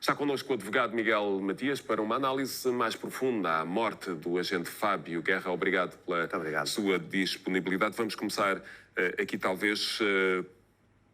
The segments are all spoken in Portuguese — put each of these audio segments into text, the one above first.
Está connosco o advogado Miguel Matias para uma análise mais profunda à morte do agente Fábio Guerra. Obrigado pela sua disponibilidade. Vamos começar aqui talvez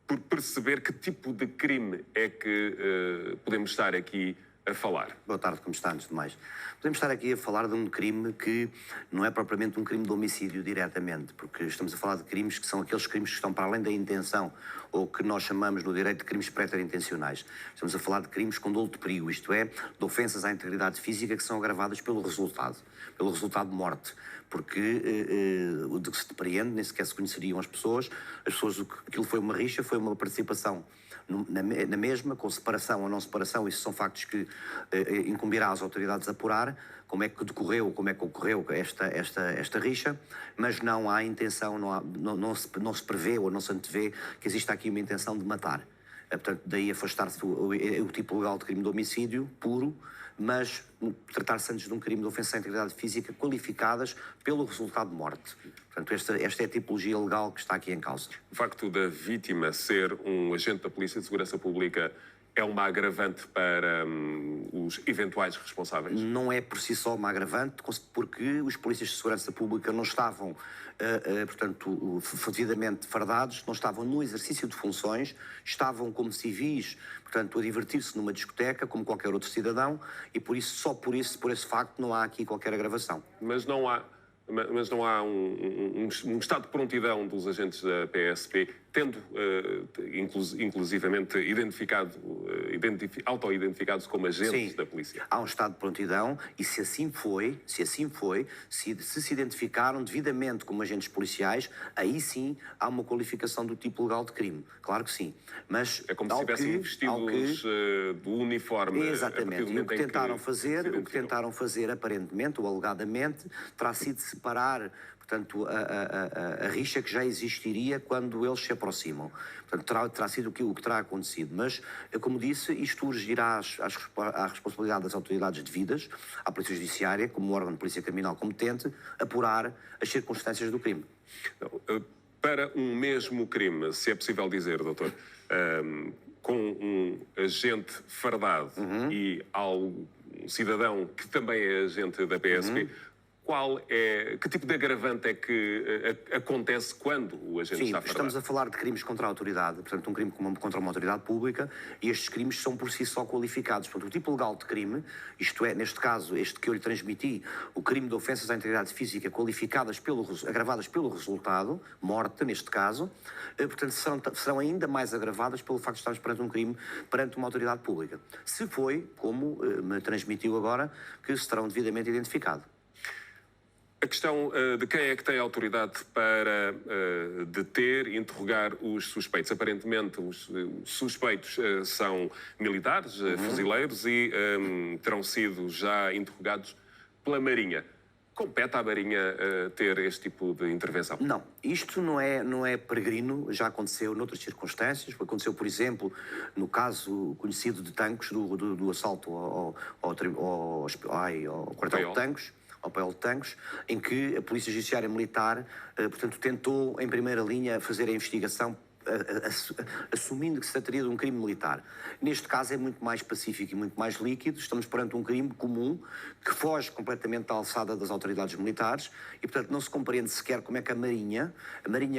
por perceber que tipo de crime é que podemos estar aqui a falar. Boa tarde, como está, antes de mais? Podemos estar aqui a falar de um crime que não é propriamente um crime de homicídio diretamente, porque estamos a falar de crimes que são aqueles crimes que estão para além da intenção, ou que nós chamamos no direito de crimes preterintencionais. Estamos a falar de crimes com dolo de perigo, isto é, de ofensas à integridade física que são agravadas pelo resultado de morte. Porque o de que se depreende, nem sequer se conheceriam as pessoas, aquilo foi uma rixa, foi uma participação na mesma, com separação ou não separação. Isso são factos que incumbirá às autoridades apurar como é que decorreu, como é que ocorreu esta rixa, mas não há intenção, não se prevê ou não se antevê que exista aqui uma intenção de matar. Portanto, daí afastar-se o tipo legal de crime de homicídio puro, mas tratar-se antes de um crime de ofensa à integridade física qualificadas pelo resultado de morte. Portanto, esta é a tipologia legal que está aqui em causa. O facto da vítima ser um agente da Polícia de Segurança Pública é uma agravante para os eventuais responsáveis? Não é por si só uma agravante, porque os polícias de segurança pública não estavam, portanto, devidamente fardados, não estavam no exercício de funções, estavam como civis, portanto, a divertir-se numa discoteca, como qualquer outro cidadão, e por esse facto, não há aqui qualquer agravação. Mas não há um estado de prontidão dos agentes da PSP, tendo inclusivamente auto-identificados como agentes da polícia? Há um estado de prontidão e se se identificaram devidamente como agentes policiais, aí sim há uma qualificação do tipo legal de crime. Claro que sim. Mas é como se estivessem vestidos do uniforme. Exatamente. E o que tentaram fazer aparentemente ou alegadamente terá sido separar, portanto, a rixa que já existiria quando eles se aproximam. Portanto, terá sido o que terá acontecido. Mas, como disse, isto urgirá à responsabilidade das autoridades devidas, à Polícia Judiciária, como órgão de polícia criminal competente, apurar as circunstâncias do crime. Para um mesmo crime, se é possível dizer, doutor, com um agente fardado e um cidadão que também é agente da PSP, que tipo de agravante é que acontece quando o agente está fardado? Estamos a falar de crimes contra a autoridade, portanto um crime contra uma autoridade pública, e estes crimes são por si só qualificados. Portanto, o tipo legal de crime, isto é, neste caso, este que eu lhe transmiti, o crime de ofensas à integridade física agravadas pelo resultado, morte neste caso, portanto serão ainda mais agravadas pelo facto de estarmos perante um crime perante uma autoridade pública. Se foi, como me transmitiu agora, que serão devidamente identificados. A questão de quem é que tem autoridade para deter e interrogar os suspeitos. Aparentemente, os suspeitos são militares, fuzileiros, e terão sido já interrogados pela Marinha. Compete à Marinha ter este tipo de intervenção? Não, isto não é peregrino, já aconteceu noutras circunstâncias. Aconteceu, por exemplo, no caso conhecido de Tancos, do assalto ao quartel de Tancos, ao PL de Tancos, em que a Polícia Judiciária Militar, portanto, tentou em primeira linha fazer a investigação assumindo que se trataria de um crime militar. Neste caso é muito mais pacífico e muito mais líquido. Estamos perante um crime comum que foge completamente da alçada das autoridades militares e, portanto, não se compreende sequer como é que a Marinha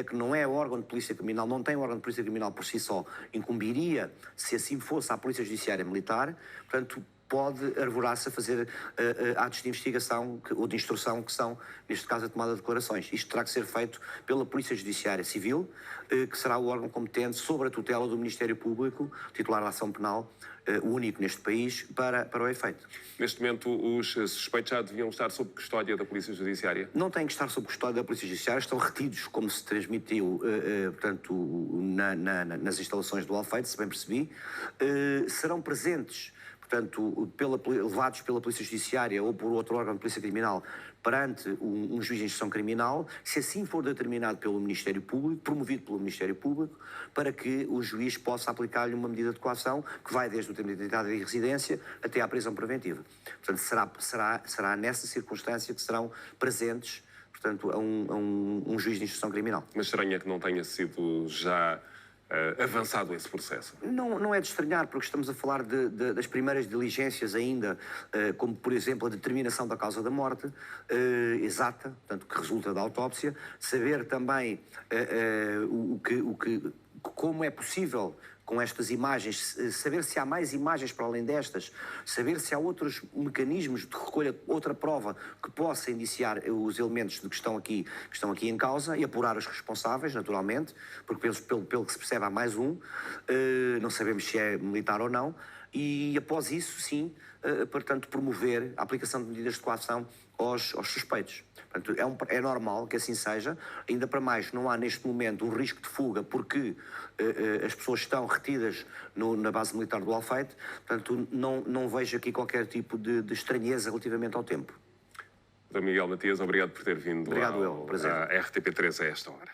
que não é órgão de polícia criminal, não tem órgão de polícia criminal por si só, incumbiria, se assim fosse, à Polícia Judiciária Militar, portanto, pode arvorar-se a fazer atos de investigação ou de instrução, que são, neste caso, a tomada de declarações. Isto terá que ser feito pela Polícia Judiciária Civil, que será o órgão competente sob a tutela do Ministério Público, titular da ação penal, o único neste país, para o efeito. Neste momento, os suspeitos já deviam estar sob custódia da Polícia Judiciária? Não têm que estar sob custódia da Polícia Judiciária, estão retidos, como se transmitiu, portanto, nas instalações do Alfeite, se bem percebi. Serão presentes, portanto, levados pela Polícia Judiciária ou por outro órgão de Polícia Criminal perante um juiz de instrução criminal, se assim for determinado pelo Ministério Público, promovido pelo Ministério Público, para que o juiz possa aplicar-lhe uma medida de coação que vai desde o tempo de identidade e residência até à prisão preventiva. Portanto, será nessa circunstância que serão presentes, portanto, a um juiz de instrução criminal. Mas estranha que não tenha sido já avançado esse processo. Não é de estranhar, porque estamos a falar das primeiras diligências ainda, como, por exemplo, a determinação da causa da morte exata, portanto, que resulta da autópsia, saber também como é possível, com estas imagens, saber se há mais imagens para além destas, saber se há outros mecanismos de recolha, outra prova que possa indiciar os elementos que estão aqui em causa e apurar os responsáveis, naturalmente, porque pelo que se percebe há mais um, não sabemos se é militar ou não, e após isso, sim, portanto, promover a aplicação de medidas de coação aos suspeitos. Portanto, é normal que assim seja, ainda para mais, não há neste momento um risco de fuga porque as pessoas estão retidas na base militar do Alfeite, portanto, não vejo aqui qualquer tipo de estranheza relativamente ao tempo. Dr. Miguel Matias, obrigado por ter vindo Obrigado, prazer. à RTP3 a esta hora.